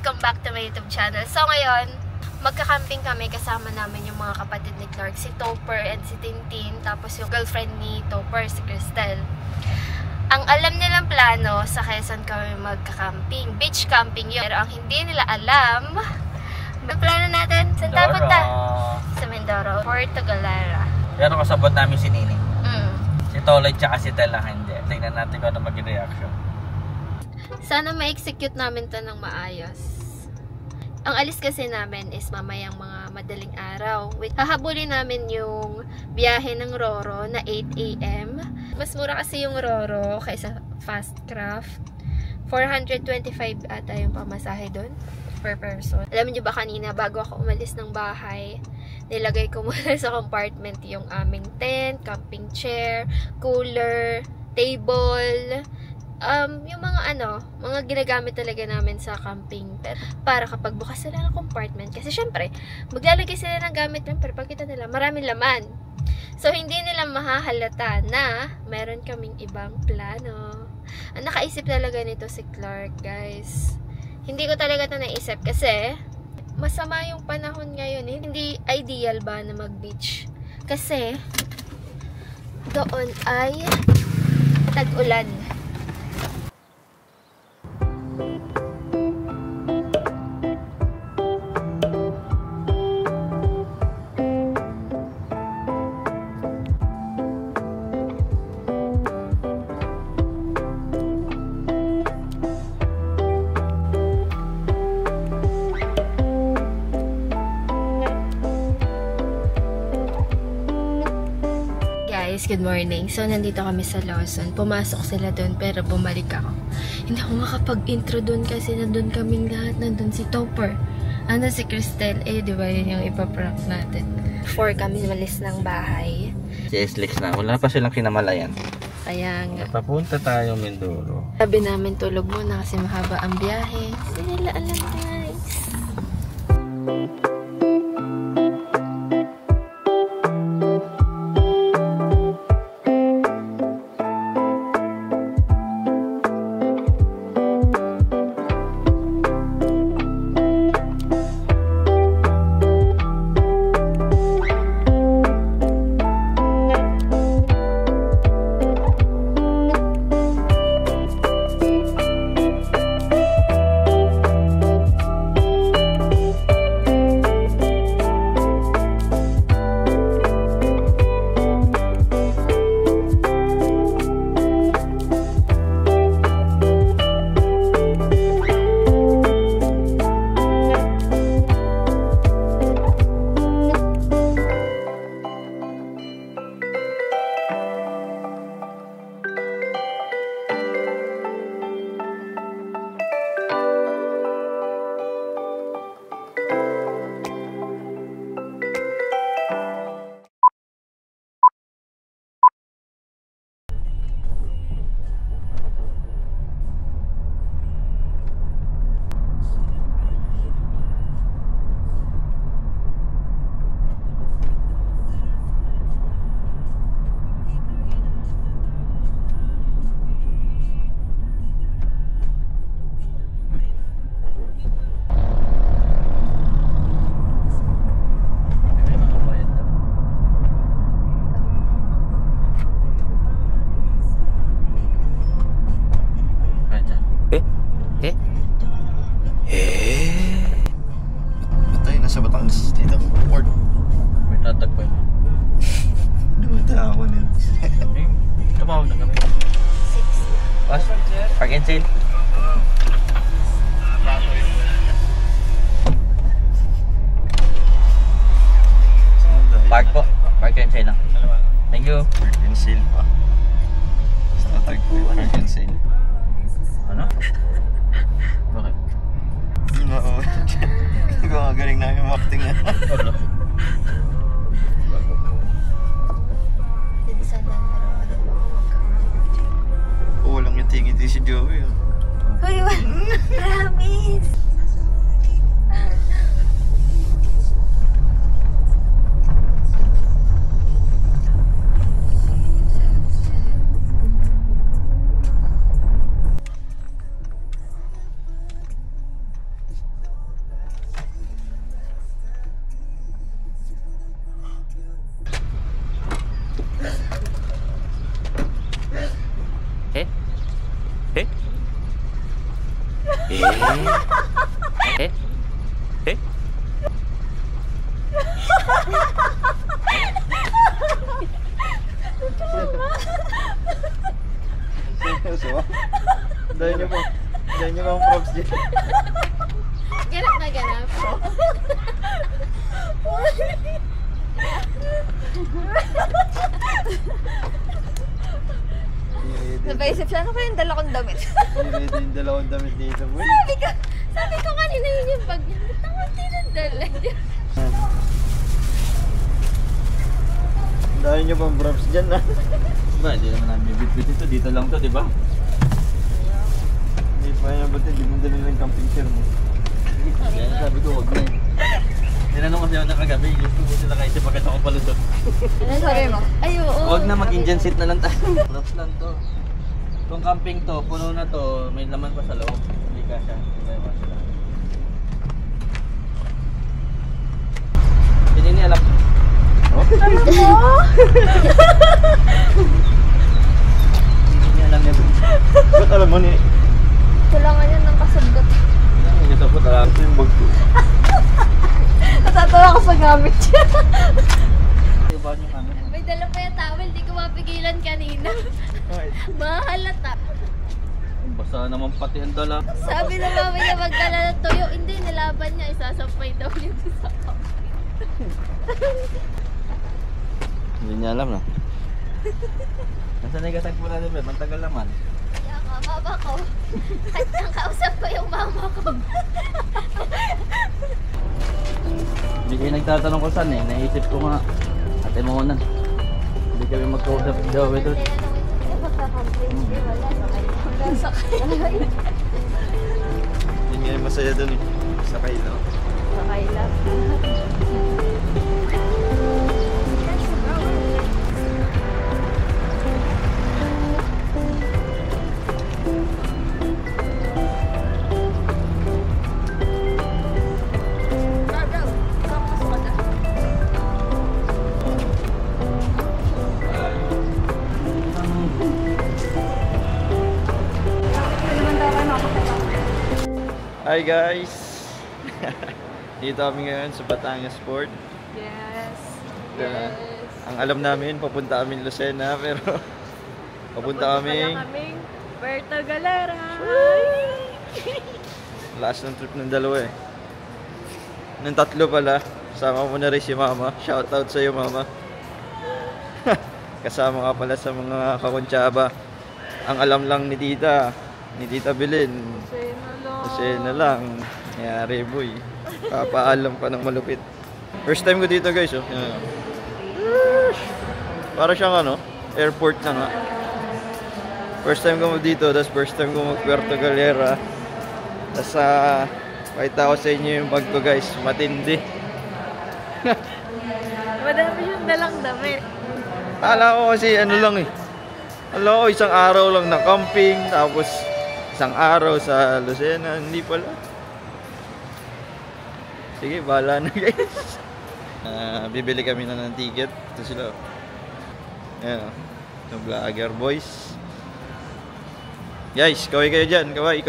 Welcome back to my YouTube channel. So ngayon, magka-camping kami kasama namin yung mga kapatid ni Clark, si Topper and si Tintin, tapos yung girlfriend ni Topper, si Cristel. Ang alam nilang plano, sa Quezon kami magka-camping. Beach camping yun. Pero ang hindi nila alam, may plano natin, saan tayo punta? Sa Mindoro, Puerto Galera. Pero kasabot namin si Nini. Si Toloy tsaka si Tela hindi. Tingnan natin kung ano maging reaction. Sana ma-execute namin to ng maayos. Ang alis kasi namin is mamayang mga madaling araw. Hahabulin namin yung biyahe ng Roro na 8 AM. Mas mura kasi yung Roro kaysa Fastcraft. 425 ata yung pamasahe doon per person. Alam niyo ba kanina bago ako umalis ng bahay, nilagay ko muna sa compartment yung aming tent, camping chair, cooler, table, yung mga mga ginagamit talaga namin sa camping para kapag bukas sila ng compartment, kasi syempre maglalagay sila ng gamit nun, pero pagkita nila maraming laman, so hindi nila mahahalata na meron kaming ibang plano. Ang nakaisip talaga nito si Clark, guys. Hindi ko talaga ito naisip kasi masama yung panahon ngayon. Hindi ideal ba na mag-beach kasi doon ay tag-ulan. Good morning. So, nandito kami sa Lawson. Pumasok sila doon, pero bumalik ako. Hindi ako makapag-intro doon kasi nandun kaming lahat. Nandun si Topper. Nandun si Cristel. Eh, di ba yun yung ipaprank natin? 4 kami malis ng bahay. Si Eslex na. Wala pa silang kinamalayan. Kaya nga. Papunta tayo Mindoro. Sabi namin tulog muna kasi mahaba ang biyahe. Hindi nila alam, guys. Sa Batangas dito, Port. May tatagpay. Dumata ako nun. Tumawag na kami. 6. Pas? Park and sale? Park po. Park and sale lang. Thank you. Park and sale pa. Sa tatagpay, park and sale. Ano? Bakit? Oo. Ikaw nga galing namin marketing na. Ano? Walang yung tingiti si Joey. Uy, promise! Eh? Eh? Eh? Dahil niyo po. Dahil niyo po ang props dyan. Ganap na ganap. Napaisip siya, ano kaya yung dala kong damit? Hindi yung dalawang damit dito, boy. Sabi ko kanina yun yung bag niya. Ba't naman tinadala niya? Dahil niyo po ang props dyan, ah. Ba, hindi naman namin bibit ito. Dito lang to, di ba? Hindi pa yan, ba't hindi mo dali lang camping chair mo? Kaya sabi ko, wag na eh. Tinanong kasi ako na kagabi, gusto ko sila kayo sa pagkat ako palusot. Ano sabi mo? Ay, oo. Wag na mag-engine seat na lang tayo. Props lang to. Kung camping to, puno na to, may laman pa sa loob. Hindi ka siya. Hindi niya alam. Oh? Hindi niya alam niya. Ba't alam mo ni? Kailangan yan ng kasagot. Hindi ito po talaga. Ito yung bag ko. Natatawa ko sa gamit siya. Iba niyo kami. May dala pa yung towel. Di ko mapigilan kanina. Mahalata. Basa naman pati ang dala. Sabi na mama niya magdala ng toyo. Hindi, nilaban niya. Isasampay daw yun sa Hindi niya alam na. Nasaan ay katagpo natin, Beb? Ang tagal naman. Kaya nga, baba ko. At nang kausap ko yung mama ko. Hindi kayo nagtatanong ko saan eh. Naisip ko nga. Ate mo na. Hindi kami magkausap daw ito. Yun nga yung masaya dun eh. Sakay lang. Sakay lang. Hi guys! Dito kami ngayon sa Batangas Port. Yes. Ang alam namin, papunta kami Lucena, pero papunta kami Puerto Galera. last ng trip ng dalawa eh. Ng tatlo pala, sama mo na rin si Mama. Shoutout sa iyo, Mama. Kasama nga pala sa mga kakuntsaba. Ang alam lang ni Tita Belen. Kasi na lang, nangyari boy. Papaalam pa ng malupit. First time ko dito guys, oh. Yan. Para siyang ano, airport na nga. First time ko dito, tapos first time ko mag Puerto Galera. Tapos pakita ko sa inyo yung bag ko guys, matindi. Madami yung dalang damit. Akala ko kasi ano lang eh. Alam ko isang araw lang na camping, tapos isang araw sa Lucena, hindi pala. Sige, bahala na guys. Bibili kami na ng ticket. Ito sila. Ayan o. Yung vlogger boys. Guys, kaway kayo dyan. Kaway.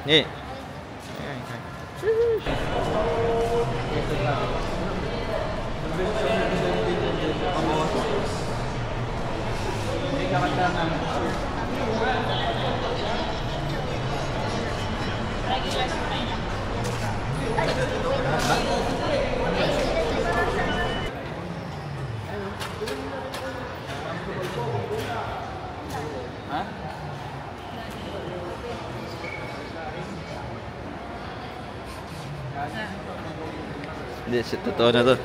Nye. Ha? Hindi, totoo na to.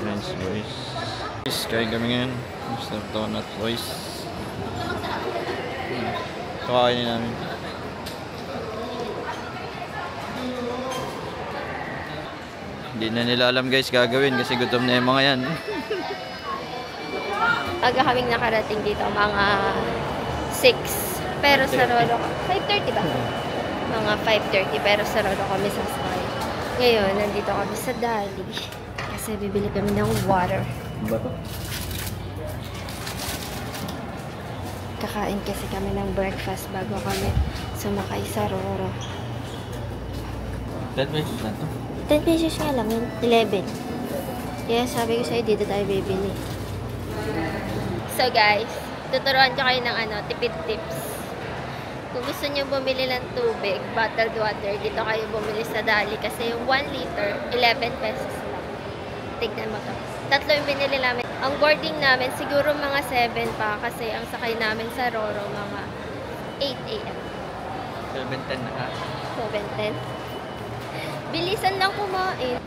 Nice boys. Kain kami ngayon. Mr. Donut boys. Ito kakainin namin. Hindi na nila alam guys gagawin kasi gutom na yung mga yan. Aga kaming nakarating dito, mga 6. Pero sa Rolo, 5:30 ba? Mga 5:30, pero sa Rolo kami sasakay. Ngayon, nandito kami sa Dali. Kasi bibili kami ng water. Ba to? Kakain kasi kami ng breakfast bago kami sumakay sa Roro. 10 pesos na to. 10 pesos nga lang yun. 11. Kaya sabi ko sa'yo, dito tayo bibili. So guys, tuturuan ko kayo ng tipid tips. Kung gusto nyo bumili ng tubig, bottled water, dito kayo bumili sa Dali. Kasi yung 1 liter, 11 pesos lang. Tignan mo to. 3 yung binili namin. Ang boarding namin, siguro mga 7 pa. Kasi ang sakay namin sa Roro, mga 8 a.m. 7:10 na ha. 7:10. Bilisan lang kumain.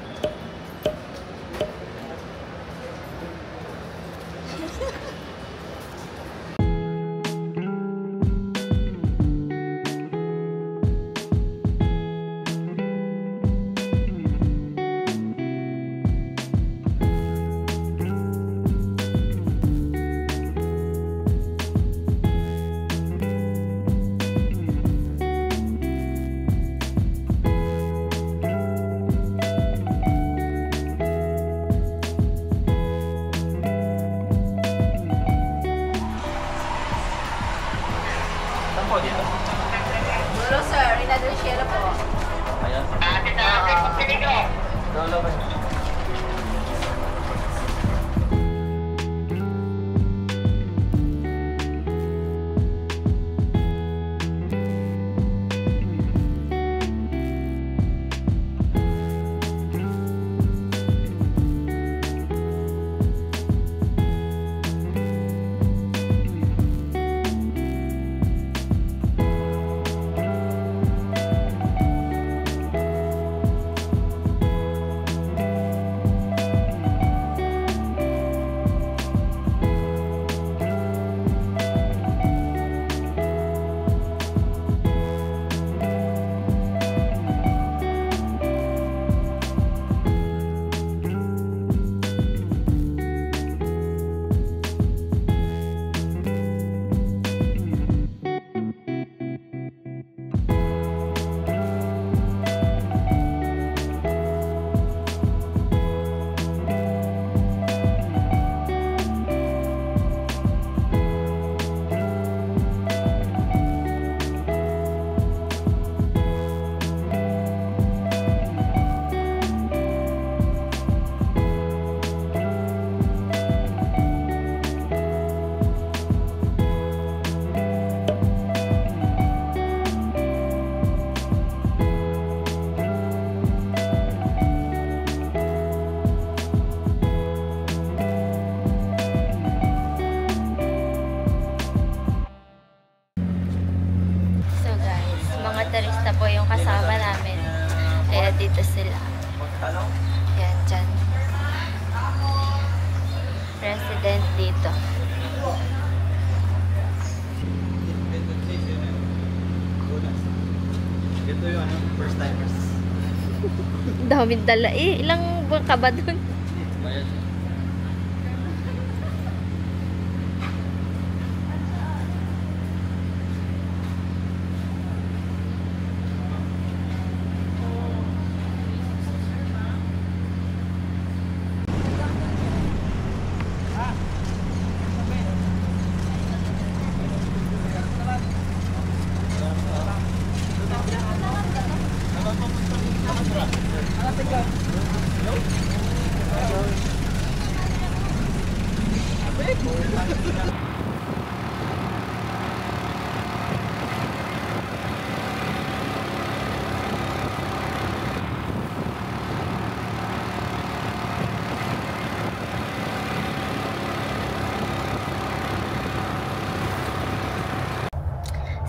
Hello sir, Inadresiera po. Ayan. Lolo ba? Turista po yung kasama namin. Kaya dito sila. Yan, dyan. Resident dito. Ito yung first timers. Daming dala eh. Ilang buwan ka ba dun? Ayan.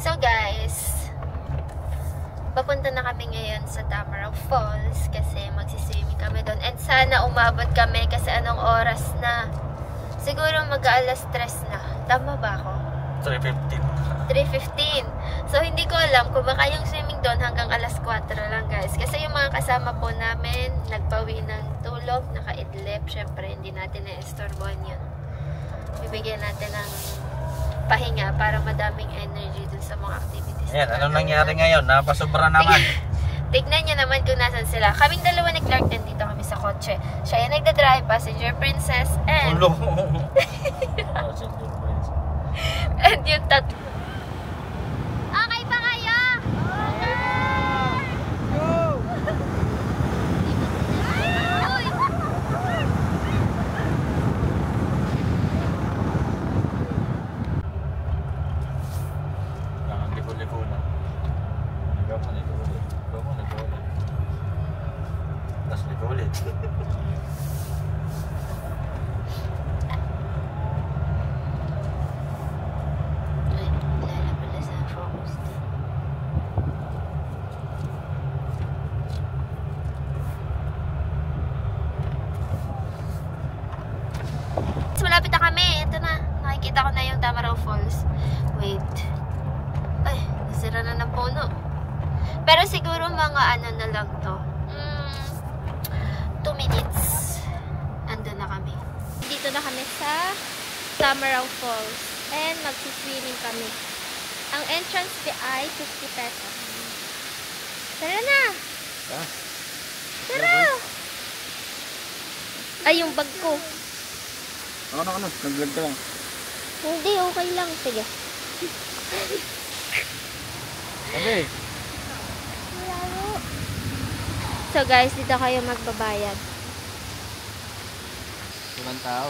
So guys, papunta na kami ngayon sa Tamaraw Falls kasi magsiswimming kami doon. And sana umabot kami kasi anong oras na? Siguro mag-aalas 3 na. Tama ba ako? 3:15. 3:15. So hindi ko alam kung baka yung swimming doon hanggang alas 4 lang guys. Kasi yung mga kasama po namin, nagpawi ng tulog, nakaidlip. Syempre hindi natin na-estorbohan yun. Bibigyan natin ng pahinga para madaming energy dun sa mga activities. Ayan, anong nangyari ngayon? Napasobra naman. Tignan nyo naman kung nasan sila. Kaming dalawa ni Clark, nandito kami sa kotse. Siya yung nagdadrive, passenger princess, and yung tatlo. Okay pa kayo? Libo-libo na. Hanggang mo, libo ulit. Hanggang mo, libo ulit. Tapos libo ulit. Ay, lala pala sa focus. Malapit na kami. Ito na. Nakikita ko na yung Tamaraw Falls. Wait. Ay, nasira na ng puno. Pero siguro mga ano na lang to. 2 minutes. Andun na kami. Dito na kami sa Tamaraw Falls. And magsiswimming kami. Ang entrance fee ay 50 pesos. Tara na! Tara! Ay, yung bag ko. Ano? Nag-vlog ka lang. Hindi, okay lang. Sige. Okay. So guys, dito kayo magbabayad. Walang tao,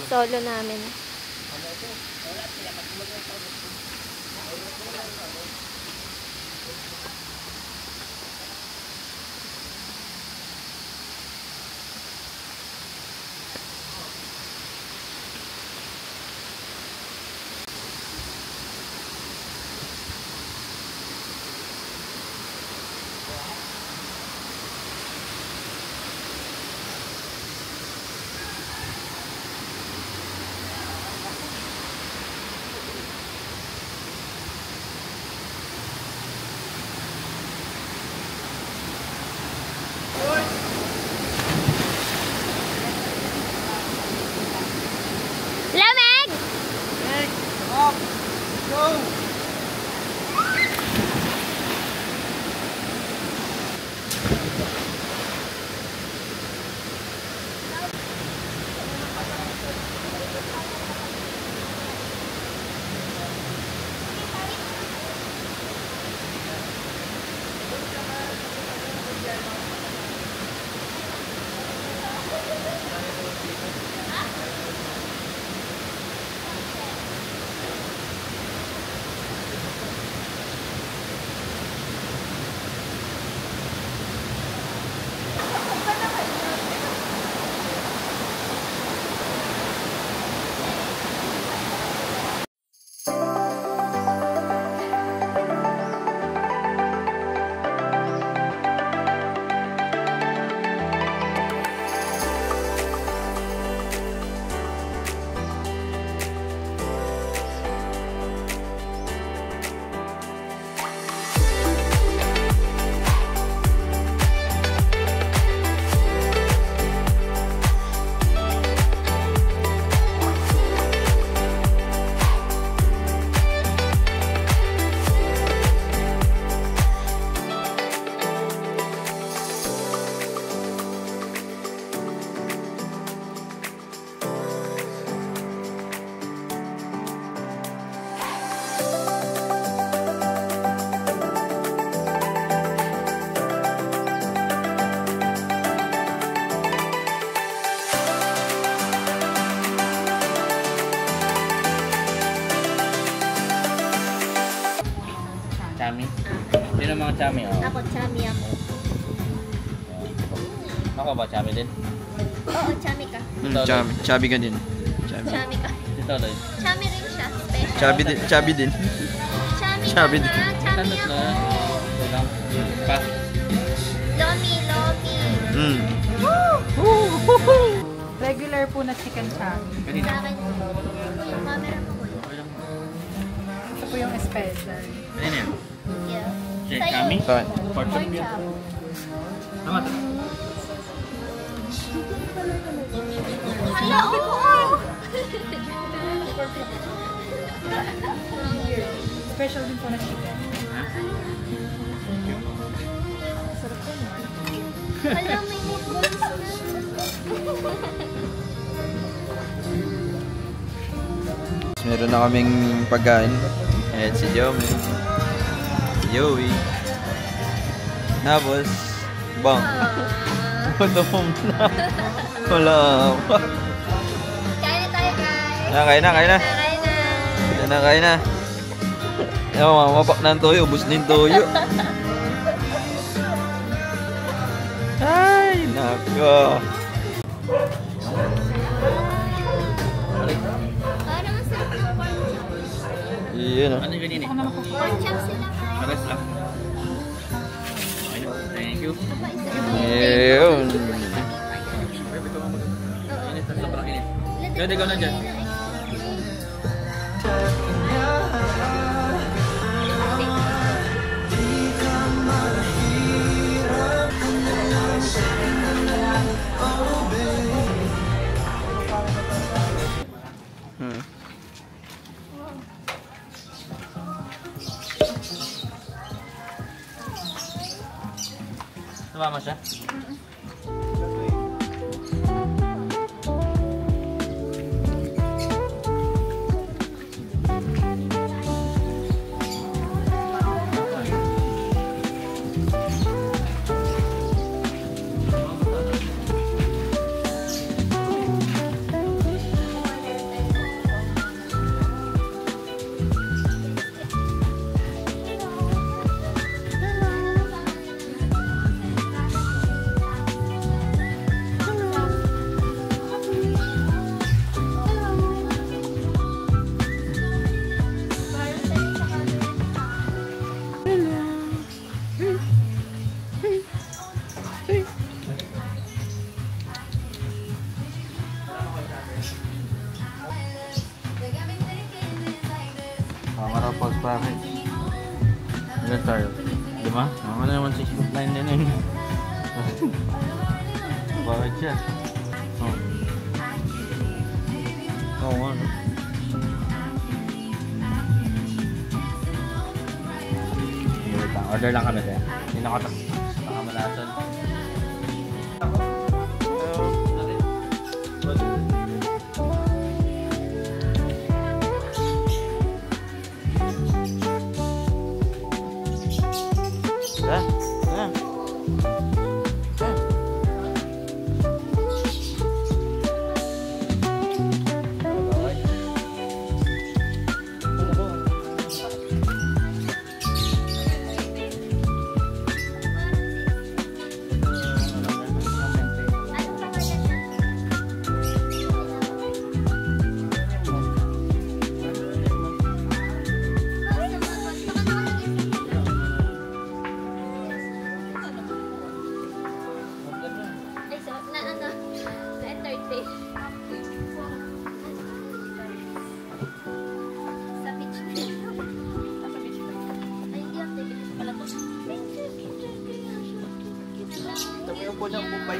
Solo namin. Lamig! Up! Go! Chami. Sino mga chami? Oh. Ako, chami ako. Ako ba chami din? Oo, chami ka. Chubby ka din. Chami ka. Dito, Lloyd. Chami rin siya. Special. Chubby din. Chami Chami ka din. nga. Chami Tanot ako. na. Ito lang. Pa. Lomi. Regular po na chicken chami. Sa Kanina. akin, yung camera mo wala. Ito po yung special. Kanina yan. Yeah. Si Sa'yo. chami? Saan? Pork chop yun. Tama to. Hala, oo! Special din po na chicken. Hala, may meatballs na. Meron na kaming pagkain. Ayan si Jommy. Si Joey. Tapos, bang. Wala mo na. Wala pa. Kain na tayo, guys. Kain na. Kain na. Kain na. Ayan, mamapak na ang toyo. Ubus na yung toyo. Ay, nako. Parang ang sarap ng pork chop. Iyan Ano yung ganyan eh? Pork chop sila. Pares lang. Okay na. Thank you. Ayun. Init na sobrang init. Pwede ka na dyan. Tumama siya? Kamara pulse package. Ilan tayo? 5? Ako na naman 6.9 din yun. Bakit siya? Oh. Oo nga, no? Wait lang. Order lang kami tayo. Hindi na ako nakamalasan. Po siyang Mumbai.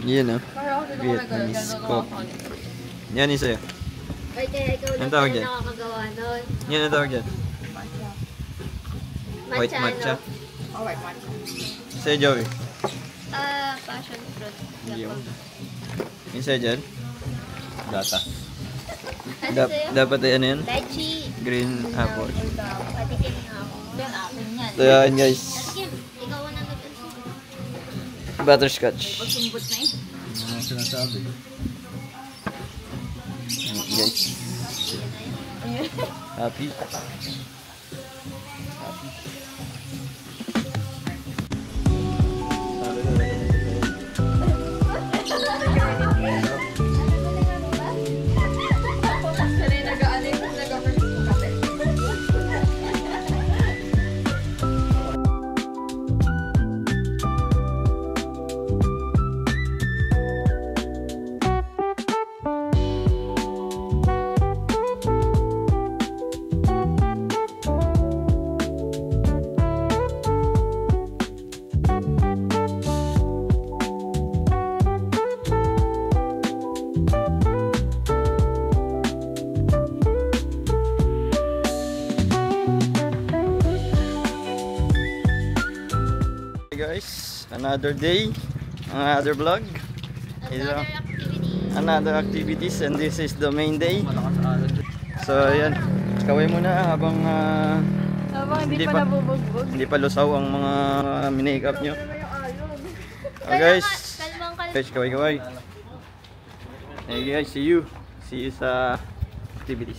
Yan ah. Vietnamese coffee. Yan isa yun. Ay, kaya ikaw Anong lang tawag pala dyan? nakakagawa nun. Yan ang tawag dyan. White Matcha, matcha. no? Oh, white matcha. Sa'yo, Joey. Passion fruit. Yung. Yung sa'yo dyan. Data. Ano sa'yo? Dapat ay ano yan? Lychee. Green apple. Patikin nga ako. Yung akin yan. So yan guys. Patikin. Ikaw na nag-ano. Butterscotch. Pagsumbot na eh. Ano sinasabi? Guys. Happy. guys, another day, another vlog, another activities, and this is the main day. So ayan, kaway muna habang Hindi pa nabubugbog. hindi pa lusaw ang mga minake up nyo. Guys, kaway. Hey guys, see you sa activities.